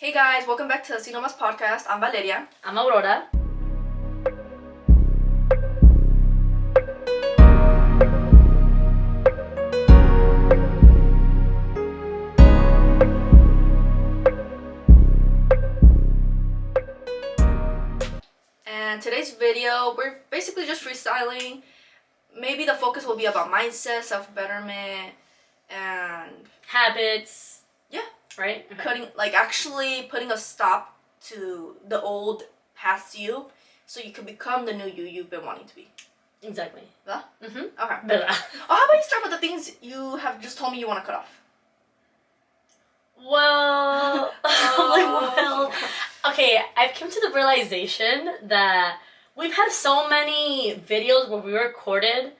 Hey guys, welcome back to Asi Nomasss Podcast. I'm Valeria. I'm Aurora. And today's video, we're basically just freestyling. Maybe the focus will be about mindset, self-betterment, and Habits. yeah, Right? Okay. actually putting a stop to the old past you so you can become the new you've been wanting to be. Exactly. Huh? Mm-hmm. Okay. Bella. Oh, how about you start with the things you have just told me you want to cut off? Well, okay, I've come to the realization that we've had so many videos where we recorded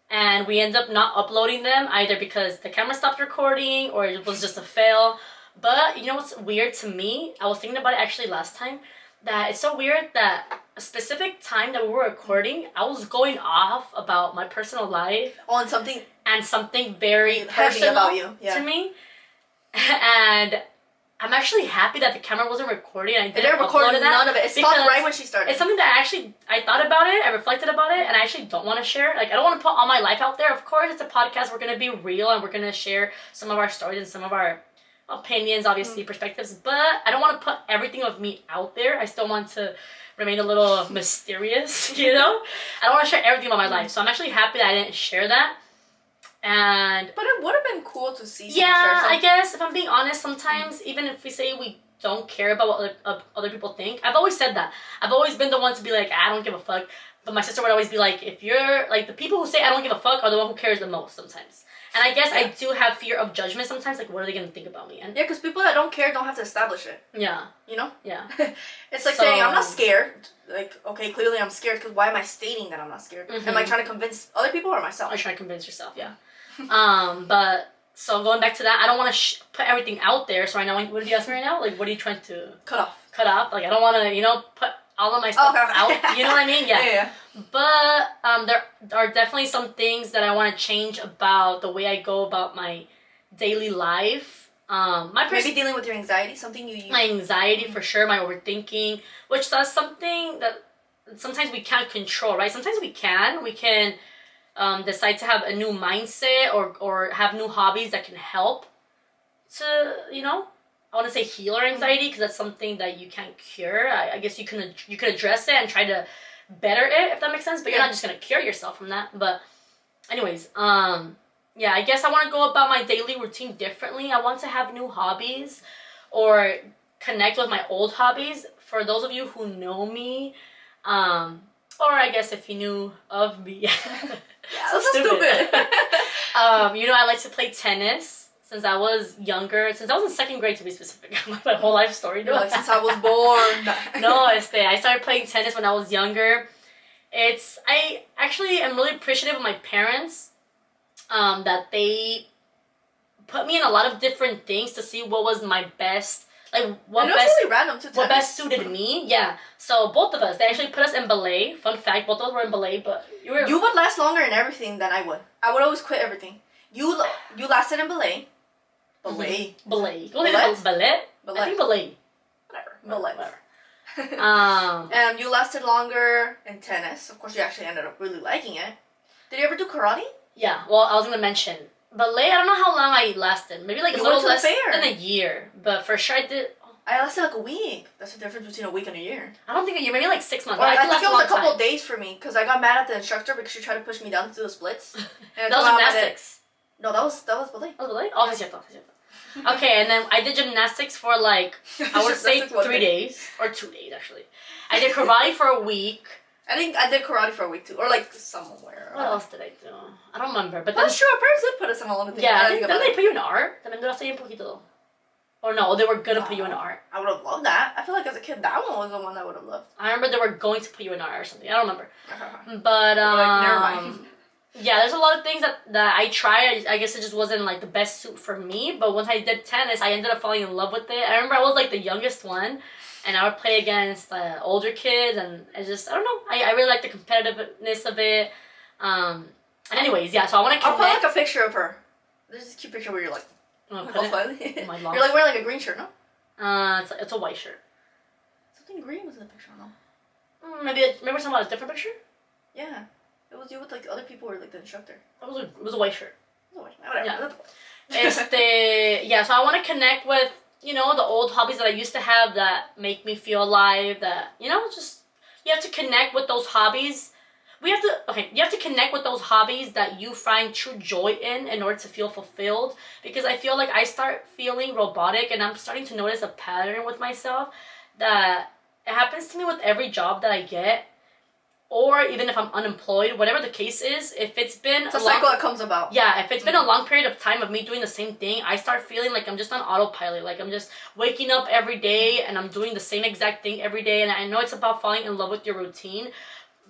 and we end up not uploading them either because the camera stopped recording or it was just a fail. But you know what's weird to me? I was thinking about it actually last time, that it's so weird that a specific time that we were recording, I was going off about my personal life On something and something very heavy personal about you. Yeah. to me. And I'm actually happy that the camera wasn't recording. I It didn't didn't record upload none of it. It stopped because right when she started. it's something that I thought about it, I reflected about it, and I actually don't want to share. Like, I don't want to put all my life out there. Of course, it's a podcast. We're going to be real and we're going to share some of our stories and some of our opinions, obviously, perspectives. But I don't want to put everything of me out there. I still want to remain a little mysterious, you know? I don't want to share everything about my life. So I'm actually happy that I didn't share that. But it would have been cool to see. Yeah, I guess if I'm being honest, sometimes even if we say we don't care about what other people think, I've always said that. I've always been the one to be like, I don't give a fuck. But my sister would always be like, if you're like, the people who say I don't give a fuck are the one who cares the most sometimes. And I guess I do have fear of judgment sometimes. Like, what are they gonna think about me? And Yeah, because people that don't care don't have to establish it. yeah, You know? yeah. It's like saying, I'm not scared. Like, okay, clearly I'm scared because why am I stating that I'm not scared? Am I trying to convince other people or myself? Or trying to convince yourself, yeah. But so going back to that, I don't want to put everything out there. So right now, what did you ask me right now? Like, what are you trying to Cut off. cut off? Like, I don't want to, put all of my stuff out. You know what I mean? Yeah. But there are definitely some things that I want to change about the way I go about my daily life. Maybe dealing with your anxiety, something you my anxiety for sure, my overthinking, which that's something that sometimes we can't control, right? Sometimes we can decide to have a new mindset or have new hobbies that can help to, I want to say heal our anxiety because that's something that you can't cure. I guess you can address it and try to better it, if that makes sense, but you're not just going to cure yourself from that. But anyways, yeah, I guess I want to go about my daily routine differently. I want to have new hobbies or connect with my old hobbies. For those of you who know me, or I guess if you knew of me. Yeah, so stupid. I like to play tennis since I was younger. Since I was in second grade, to be specific. My whole life story. Like, since I was born. No, I started playing tennis when I was younger. I actually am really appreciative of my parents that they put me in a lot of different things to see what was my best. Like, what really random too. What best suited me, yeah. So both of us, they actually put us in ballet. Fun fact, both of us were in ballet, but you would last longer in everything than I would. I would always quit everything. You lasted in ballet. Ballet. Ballet. Ballet? Ballet? I think ballet. Whatever. Ballet. Whatever. And you lasted longer in tennis. Of course, you actually ended up really liking it. Did you ever do karate? Yeah. Well, I was gonna mention ballet. I don't know how long I lasted. Maybe like a little less than a year. But for sure, I did. I lasted like a week. That's the difference between a week and a year. I don't think a year. Maybe like 6 months. Or I think it was a couple of days for me because I got mad at the instructor because she tried to push me down to do the splits. And that was gymnastics. No, that was ballet. That was ballet? Oh, es cierto. Okay, and then I did gymnastics for like, I would say 3 days. Or 2 days, actually. I did karate for a week. I think I did karate for a week too. Or like somewhere. What else did I do? I don't remember. But that's true. Our parents did put us in a lot of things. Yeah, then they put you in art. También duraste bien poquito. Or no, they were gonna put you in art. I would have loved that. I feel like as a kid, that one was the one I would have loved. I remember they were going to put you in art or something. I don't remember. But never mind. Yeah, there's a lot of things that I tried. I guess it just wasn't like the best suit for me. But once I did tennis, I ended up falling in love with it. I remember I was like the youngest one, and I would play against older kids, and I don't know. I really like the competitiveness of it. And anyways, yeah. So I want to connect. I'll put like a picture of her. There's this cute picture where you're like, You're like wearing like a green shirt, no? It's a white shirt. Something green was in the picture, no? Maybe we're talking about a different picture? Yeah. It was you with like the other people or like the instructor. It was a white shirt. It was a white shirt. Whatever. Yeah. So I want to connect with the old hobbies that I used to have that make me feel alive. That just you have to connect with those hobbies. You have to connect with those hobbies that you find true joy in order to feel fulfilled. Because I feel like I start feeling robotic, and I'm starting to notice a pattern with myself that it happens to me with every job that I get, or even if I'm unemployed, whatever the case is. If it's been it's a cycle that comes about. Yeah, if it's been a long period of time of me doing the same thing, I start feeling like I'm just on autopilot. Like I'm just waking up every day and I'm doing the same exact thing every day. And I know it's about falling in love with your routine.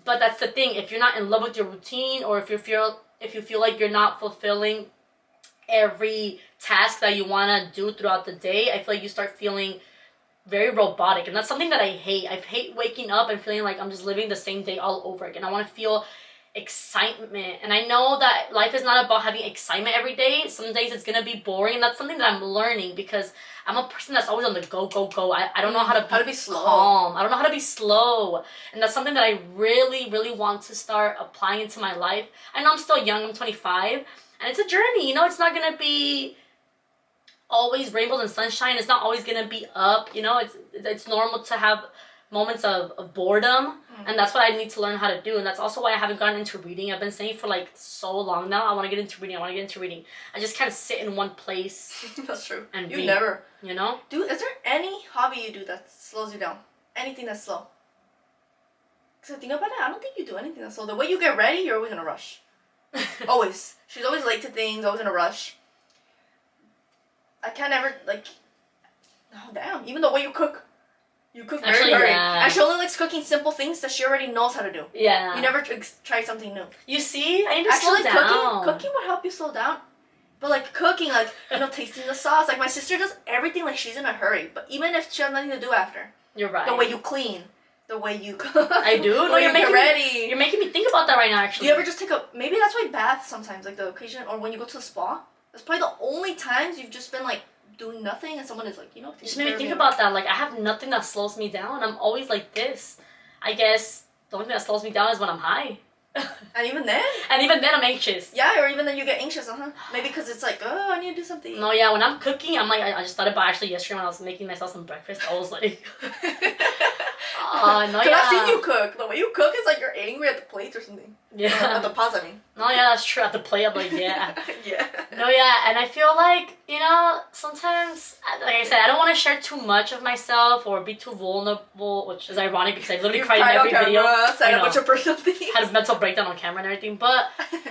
But that's the thing. If you're not in love with your routine, or if you feel like you're not fulfilling every task that you want to do throughout the day, I feel like you start feeling very robotic. And that's something that I hate. I hate waking up and feeling like I'm just living the same day all over again. I want to feel excitement. And I know that life is not about having excitement every day. Some days it's going to be boring. And that's something that I'm learning, because I'm a person that's always on the go, go, go. I don't know how to be slow. Calm. I don't know how to be slow. And that's something that I really, really want to start applying into my life. I know I'm still young. I'm 25. And it's a journey. It's not going to be always rainbows and sunshine. It's not always going to be up. It's normal to have moments of boredom. And that's what I need to learn how to do. And that's also why I haven't gotten into reading. I've been saying for like so long now, I want to get into reading. I just kind of sit in one place. That's true. And you read, never. Dude, is there any hobby you do that slows you down? Anything that's slow? Because I think about it, I don't think you do anything that's slow. The way you get ready, you're always in a rush. Always. She's always late to things, always in a rush. I can't ever, like... Oh, damn. Even the way you cook. You cook very hurry. Yeah. And she only likes cooking simple things that she already knows how to do. Yeah. You never try something new. You see? I need to slow down. Cooking would help you slow down. But like cooking, like, tasting the sauce. Like my sister does everything like she's in a hurry. But even if she has nothing to do after. You're right. The way you clean. The way you cook. I do? No, you're making ready. You're making me think about that right now, actually. Do you ever just maybe that's why baths sometimes, like the occasion, or when you go to the spa. That's probably the only times you've just been like, doing nothing and someone is like, just made me think about that. Like I have nothing that slows me down. I'm always like this. I guess the only thing that slows me down is when I'm high. And even then? I'm anxious. Yeah, or even then you get anxious, Maybe because it's like, oh, I need to do something. No, yeah, when I'm cooking, I'm like, I just thought about actually yesterday when I was making myself some breakfast. I was like, no, yeah. I've seen you cook. The way you cook is like you're angry at the plates or something. Yeah. At the pots, I mean. No, yeah, that's true. At the plate, I'm like, yeah. Yeah. No, yeah, and I feel like, sometimes, like I said, I don't want to share too much of myself or be too vulnerable, which is ironic because I literally cried in every video. Said a bunch of personal things. Had a mental breakdown on camera and everything, but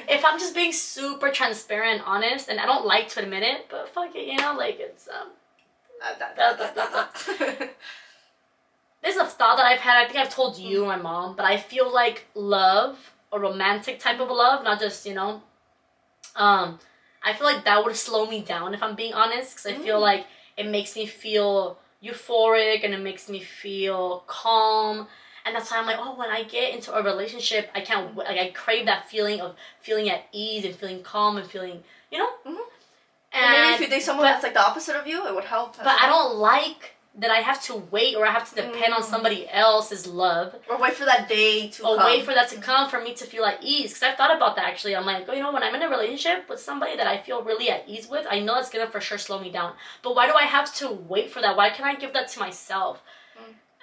if I'm just being super transparent and honest, and I don't like to admit it, but fuck it, like it's, This is a thought that I've had. I think I've told you and my mom, but I feel like love, a romantic type of love, not just, I feel like that would slow me down if I'm being honest, because I feel like it makes me feel euphoric and it makes me feel calm. And that's why I'm like, oh, when I get into a relationship, I crave that feeling of feeling at ease and feeling calm and feeling, And maybe if you date someone that's like the opposite of you, it would help. But I don't like that I have to wait or I have to depend on somebody else's love. Or wait for that day to come. Or wait for that to come for me to feel at ease. Because I've thought about that actually. I'm like, when I'm in a relationship with somebody that I feel really at ease with, I know it's going to for sure slow me down. But why do I have to wait for that? Why can't I give that to myself?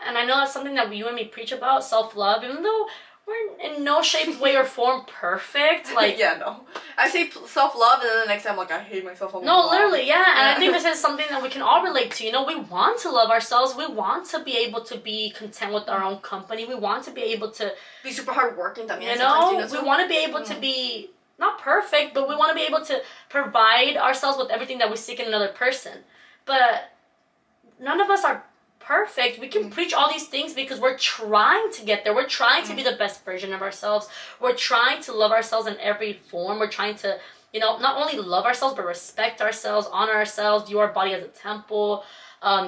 And I know that's something that you and me preach about, self-love, even though we're in no shape, way, or form perfect. Like, yeah, no. I say self-love, and then the next time I'm like, I hate myself. No, literally, yeah. And I think this is something that we can all relate to. We want to love ourselves. We want to be able to be content with our own company. We want to be able to be super hardworking. We want to be able to be not perfect, but we want to be able to provide ourselves with everything that we seek in another person. But none of us are perfect. We can preach all these things because we're trying to get there. We're trying to be the best version of ourselves. We're trying to love ourselves in every form. We're trying to, not only love ourselves, but respect ourselves, honor ourselves, view our body as a temple,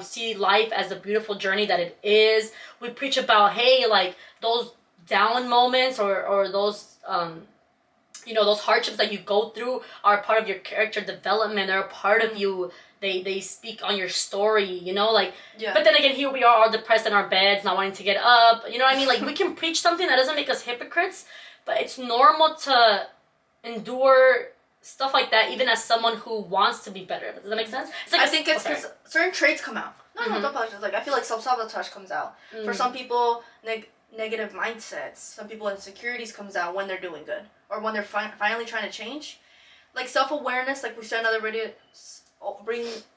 see life as the beautiful journey that it is. We preach about, hey, like those down moments or those, those hardships that you go through are part of your character development. They're a part of you they speak on your story, you know, like. Yeah. But then again, here we are all depressed in our beds, not wanting to get up. You know what I mean? Like, we can preach something that doesn't make us hypocrites, but it's normal to endure stuff like that, even as someone who wants to be better. Does that make sense? It's like I think it's because certain traits come out. No, Mm-hmm. don't apologize. Like, I feel like self-sabotage comes out. For some people, negative mindsets. Some people, insecurities comes out when they're doing good. Or when they're finally trying to change. Like, self-awareness, like we said in another video,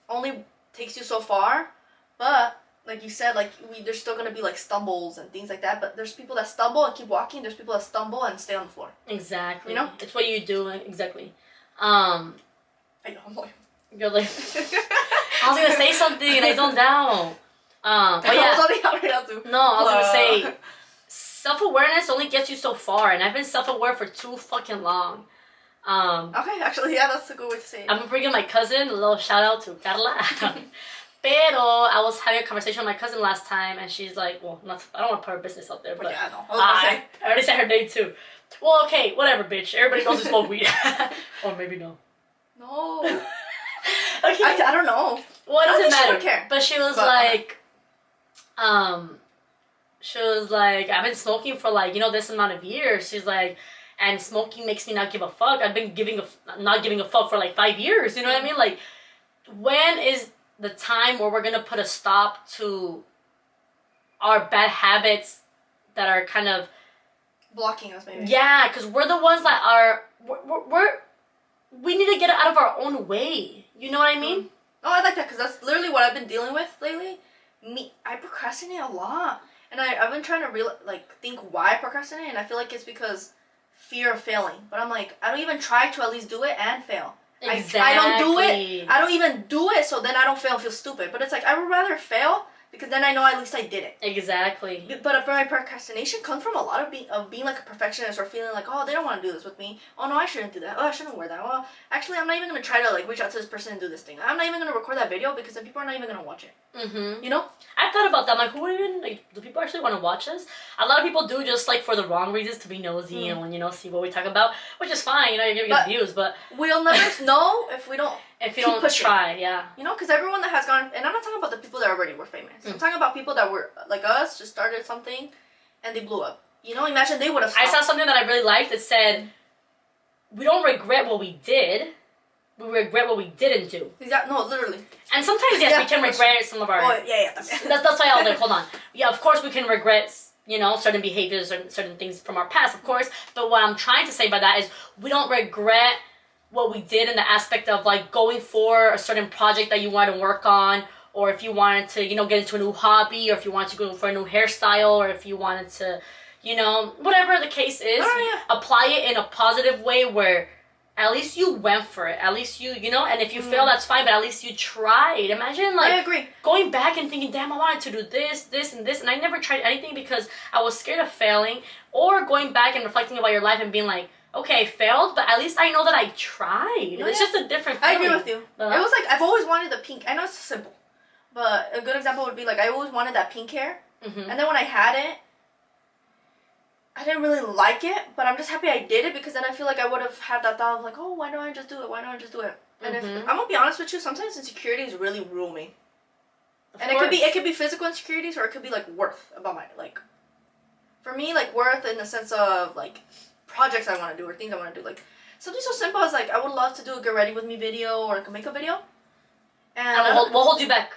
only takes you so far. But, like you said, like, there's still going to be, like, stumbles and things like that. But there's people that stumble and keep walking. There's people that stumble and stay on the floor. Exactly. You know? It's what you do. Exactly. I know, I'm like... You're like... I was gonna say something and I zoned out. But yeah. No, I was gonna say self-awareness only gets you so far, and I've been self-aware for too fucking long. Okay, actually, yeah, that's a good way to say it. I'm bringing my cousin, a little shout out to Carla. Pero I was having a conversation with my cousin last time, and she's like, well, I don't want to put her business out there, but yeah, no, I already said her name too. Well, okay, whatever, bitch. Everybody knows you smoke weed. Or maybe no. No. Okay. I don't know. Well, it doesn't matter. She would care. But she was like, I've been smoking for like, this amount of years. She's like, and smoking makes me not give a fuck. I've been not giving a fuck for like 5 years. You know what I mean? Like, when is the time where we're gonna put a stop to our bad habits that are kind of blocking us, maybe? Yeah, because we're the ones that are we need to get out of our own way. You know what I mean? Oh, I like that because that's literally what I've been dealing with lately. I procrastinate a lot, and I've been trying to think why I procrastinate, and I feel like it's because fear of failing. But I'm like, I don't even try to at least do it and fail. Exactly. I don't do it. I don't even do it, so then I don't fail and feel stupid. But it's like I would rather fail because then I know at least I did it. Exactly. But my procrastination comes from a lot of being like a perfectionist or feeling like, oh, they don't want to do this with me. Oh no, I shouldn't do that. Oh, I shouldn't wear that. Well, actually, I'm not even gonna try to like reach out to this person and do this thing. I'm not even gonna record that video because then people are not even gonna watch it. Mm-hmm. You know? I've thought about that. I'm like, who even do people actually want to watch us? A lot of people do just like for the wrong reasons, to be nosy and see what we talk about, which is fine. You're giving us views, but we'll never know if we don't. If you don't try, yeah. You know, because everyone that has gone, and I'm not talking about the people that already were famous. I'm talking about people that were like us, just started something, and they blew up. You know, imagine they would have stopped. I saw something that I really liked that said, we don't regret what we did, we regret what we didn't do. No, literally. And sometimes, yes, we can regret some of our... Oh, yeah. That's why I was like, hold on. Yeah, of course we can regret, certain behaviors, certain things from our past, of course. But what I'm trying to say by that is we don't regret what we did in the aspect of like going for a certain project that you wanted to work on, or if you wanted to, get into a new hobby, or if you wanted to go for a new hairstyle, or if you wanted to, whatever the case is, apply it in a positive way where at least you went for it. At least and if you fail, that's fine, but at least you tried. Imagine like I agree. Going back and thinking, damn, I wanted to do this, and this, and I never tried anything because I was scared of failing, or going back and reflecting about your life and being like, okay, I failed, but at least I know that I tried. It's just a different feeling. I agree with you. It was like, I've always wanted the pink. I know it's simple, but a good example would be like, I always wanted that pink hair. Mm-hmm. And then when I had it, I didn't really like it, but I'm just happy I did it because then I feel like I would have had that thought of like, oh, why don't I just do it? Why don't I just do it? And if I'm gonna be honest with you, sometimes insecurities really rule me. And it could be physical insecurities, or it could be like worth about my like. For me, like worth in the sense of like projects I want to do or things I want to do, like something so simple as like I would love to do a get ready with me video or like a makeup video, and we'll hold you back.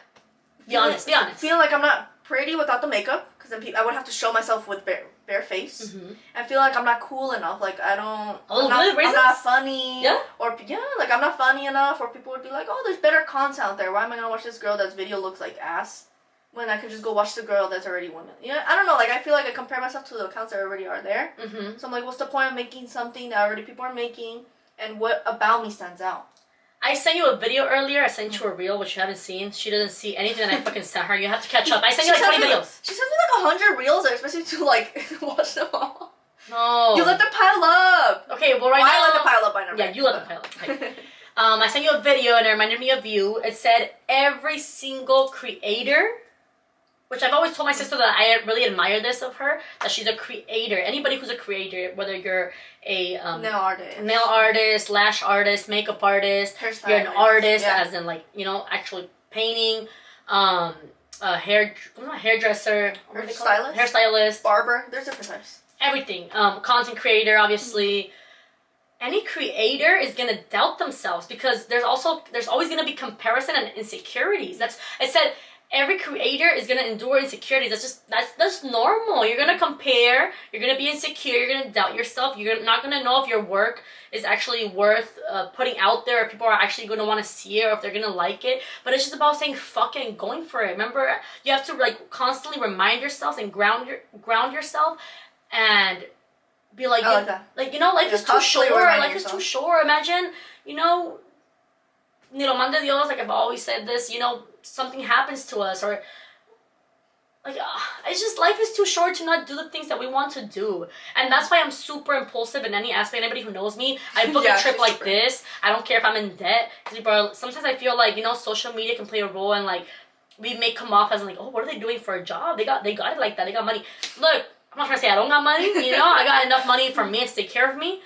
Be honest. Feeling like I'm not pretty without the makeup, because then I would have to show myself with bare face, and feel like I'm not cool enough. Like I'm not funny. Yeah. Like I'm not funny enough, or people would be like, oh, there's better content out there. Why am I gonna watch this girl that's video looks like ass when I could just go watch the girl that's already woman? I don't know. Like I feel like I compare myself to the accounts that already are there. So I'm like, what's the point of making something that already people are making, and what about me stands out? I sent you a video earlier. I sent you a reel, which you haven't seen. She doesn't see anything that I fucking sent her. You have to catch up. I sent you like 20 videos. She sent me like 100 reels. I expect you to like watch them all. No. You let them pile up. Okay, well right now. I let them pile up. I never. Yeah, you let them pile up. Okay. I sent you a video and it reminded me of you. It said every single creator which I've always told my sister that I really admire this of her, that she's a creator. Anybody who's a creator, whether you're a nail artist, lash artist, makeup artist, you're an artist, as in like, you know, actually painting, hairdresser, hairstylist, barber. There's different types. Everything. Content creator, obviously. Any creator is gonna doubt themselves because there's always gonna be comparison and insecurities. I said every creator is gonna endure insecurities. That's normal. You're gonna compare. You're gonna be insecure. You're gonna doubt yourself. You're not gonna know if your work is actually worth putting out there. If people are actually gonna want to see it, or if they're gonna like it. But it's just about saying fuck it and going for it. Remember, you have to like constantly remind yourself and ground yourself, and be like, like you know, life is too short. Life is too short. Imagine, you know, man de Dios. Like I've always said this. You know, something happens to us, or like it's just life is too short to not do the things that we want to do. And that's why I'm super impulsive in any aspect. Anybody who knows me, I book a trip like this. I don't care if I'm in debt. Sometimes I feel like, you know, social media can play a role, and like we may come off as like, oh, what are they doing for a job? They got it like that. They got money. Look, I'm not trying to say I don't got money. You know, I got enough money for me to take care of me.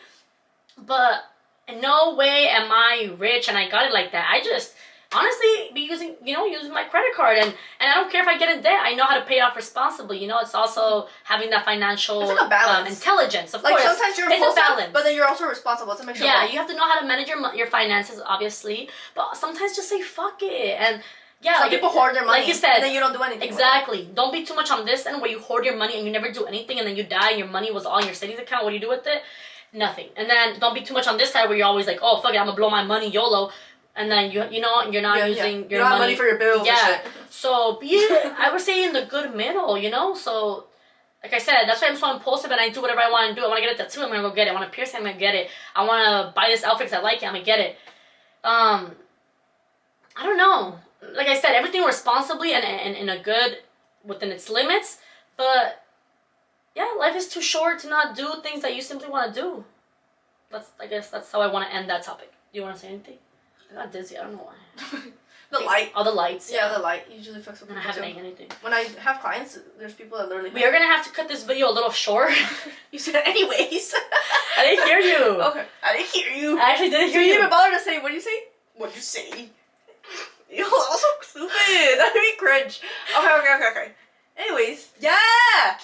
But in no way am I rich and I got it like that. I just honestly be using my credit card, and I don't care if I get in debt. I know how to pay it off responsibly. You know, it's also having that financial intelligence. Of course, sometimes you're impulsive, but then you're also responsible to make sure. Yeah, you have to know how to manage your finances, obviously. But sometimes just say fuck it. And yeah, some people hoard their money, like you said, and then you don't do anything. Exactly. Don't be too much on this end where you hoard your money and you never do anything, and then you die and your money was all in your savings account. What do you do with it? Nothing. And then don't be too much on this side where you're always like, oh fuck it, I'm gonna blow my money YOLO. And then you're not using your money. Money for your bills. Yeah. And shit. So I would say in the good middle, you know. So like I said, that's why I'm so impulsive and I do whatever I want to do. I want to get a tattoo, I'm gonna go get it. I want a piercing, I'm gonna get it. I want to buy this outfit because I like it, I'm gonna get it. I don't know. Like I said, everything responsibly and in a good, within its limits. But yeah, life is too short to not do things that you simply want to do. I guess that's how I want to end that topic. Do you want to say anything? I got dizzy. I don't know why. The light. Oh, the lights. Yeah, the light usually fucks up. And I haven't ate anything. When I have clients, there's people that literally. We are gonna have to cut this video a little short. You said anyways. I didn't hear you. Okay, I didn't hear you. I actually didn't hear you. You didn't even bother to say. What did you say? What did you say? Yo, that was so stupid. That made me cringe. Okay. Anyways, yeah.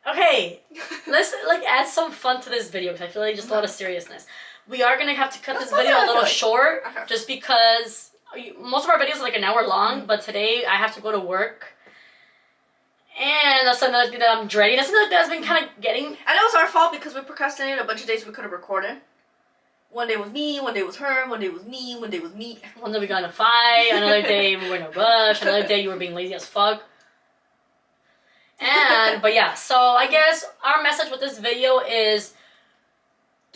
Okay, let's like add some fun to this video because I feel like just a lot of seriousness. We are gonna have to cut this video a little short just because most of our videos are like an hour long, but today I have to go to work. And that's another thing that I'm dreading. That's another thing that's been kind of getting. And it was our fault because we procrastinated a bunch of days we could have recorded. One day was me, one day was her, one day was me, one day was me. One day we got in a fight, another day we were in a rush, another day you were being lazy as fuck. But yeah, so I guess our message with this video is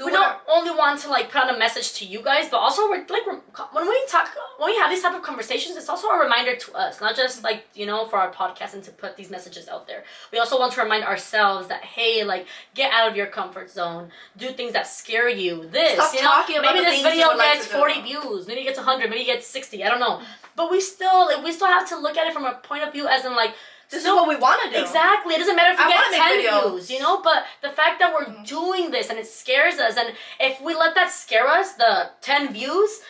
we don't only want to like put out a message to you guys, but also we're like when we have these type of conversations, it's also a reminder to us, not just like, you know, for our podcast and to put these messages out there. We also want to remind ourselves that hey, like get out of your comfort zone, do things that scare you. Stop talking about maybe this video gets 40 views, maybe it gets 100, maybe it gets 60. I don't know, but we still have to look at it from a point of view as in like. This is what we want to do. Exactly. It doesn't matter if we get 10 views, you know? But the fact that we're doing this and it scares us, and if we let that scare us, the 10 views,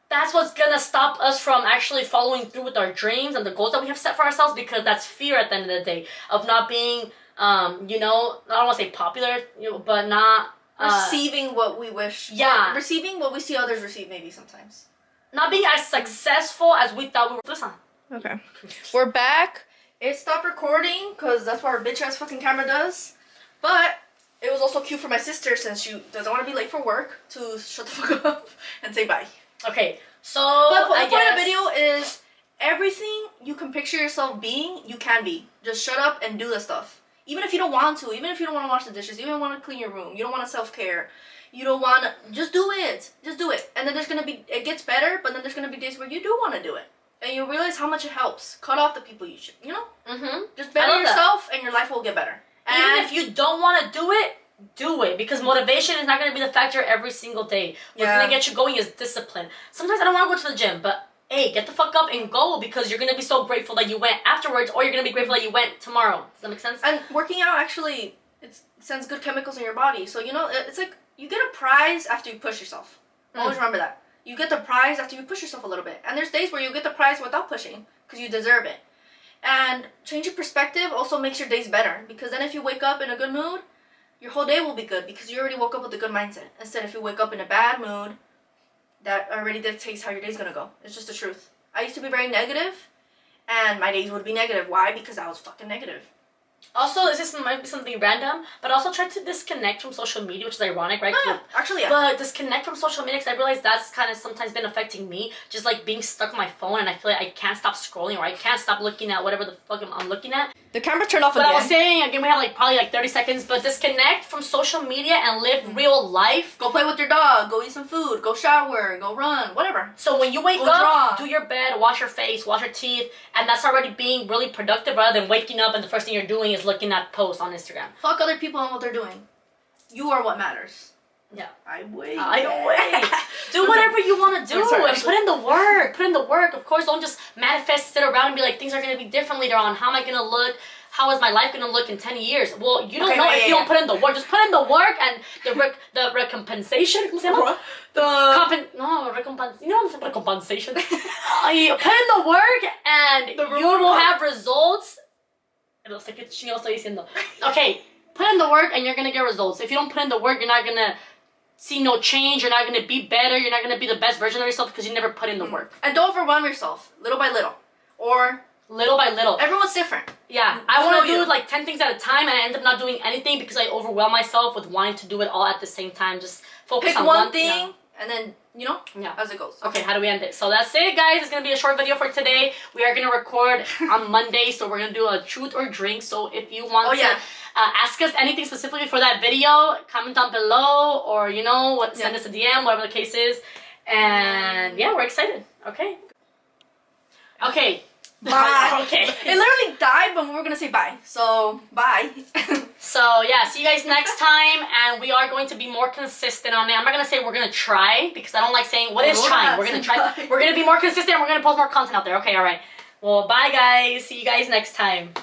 that's what's going to stop us from actually following through with our dreams and the goals that we have set for ourselves, because that's fear at the end of the day of not being, you know, I don't want to say popular, you know, but not... receiving what we wish. Yeah. Receiving what we see others receive maybe sometimes. Not being as successful as we thought we were. Listen. Okay. We're back. It stopped recording because that's what our bitch ass fucking camera does. But it was also cute for my sister since she doesn't want to be late for work to shut the fuck up and say bye. Okay, so but the point of the video is everything you can picture yourself being, you can be. Just shut up and do the stuff. Even if you don't want to, even if you don't want to wash the dishes, even if you want to clean your room, you don't want to self-care, you don't want to, just do it. Just do it. And then there's going to be, it gets better, but then there's going to be days where you do want to do it. And you realize how much it helps. Cut off the people you should, you know? Mm-hmm. Just better yourself and your life will get better. And even if you don't want to do it. Because motivation is not going to be the factor every single day. What's going to get you going is discipline. Sometimes I don't want to go to the gym, but hey, get the fuck up and go, because you're gonna be so grateful that you went afterwards, or you're gonna be grateful that you went tomorrow. Does that make sense? And working out actually, it sends good chemicals in your body. So, you know, it's like you get a prize after you push yourself. Always remember that. You get the prize after you push yourself a little bit. And there's days where you get the prize without pushing because you deserve it. And changing perspective also makes your days better, because then if you wake up in a good mood, your whole day will be good because you already woke up with a good mindset. Instead, if you wake up in a bad mood, that already dictates how your day's gonna go. It's just the truth. I used to be very negative, and my days would be negative. Why? Because I was fucking negative. Also, this might be something random, but also try to disconnect from social media, which is ironic, right? Yeah, actually, yeah. But disconnect from social media, because I realize that's kind of sometimes been affecting me. Just like being stuck on my phone, and I feel like I can't stop scrolling, or I can't stop looking at whatever the fuck I'm looking at. The camera turned off But again. I was saying, again, we have like probably like 30 seconds, but disconnect from social media and live real life. Go play with your dog, go eat some food, go shower, go run, whatever. So when you wake Go up, draw. do your bed, wash your face, wash your teeth, and that's already being really productive, rather than waking up and the first thing you're doing is looking at posts on Instagram. Fuck other people and what they're doing. You are what matters. Yeah. I wait. Do whatever you want to do, I'm sorry. and put in the work. Put in the work. Of course, don't just manifest, sit around and be like, things are going to be different later on. How am I going to look? How is my life going to look in 10 years? Well, you don't know if you don't put in the work. Just put in the work, and the recompensation. ¿Cómo se llama? You know recompensation. You put in the work, and you will have results. Okay, put in the work, and you're going to get results. If you don't put in the work, you're not going to see no change. You're not going to be better. You're not going to be the best version of yourself because you never put in the work. And don't overwhelm yourself, little by little. Or little by little. Everyone's different. Yeah, I want to do like 10 things at a time, and I end up not doing anything because I overwhelm myself with wanting to do it all at the same time. Just focus pick on one thing, and then, you know, as it goes. Okay, how do we end it? So that's it, guys. It's going to be a short video for today. We are going to record on Monday, so we're going to do a truth or drink. So if you want to ask us anything specifically for that video, comment down below, or, you know, send us a DM, whatever the case is. And yeah, we're excited. Okay. Okay. Bye. Okay. It literally died when we were going to say bye. So, bye. So, yeah, see you guys next time. And we are going to be more consistent on it. I'm not going to say we're going to try, because I don't like saying what is trying. We're going to try. We're going to be more consistent. And we're going to post more content out there. Okay, all right. Well, bye, guys. See you guys next time.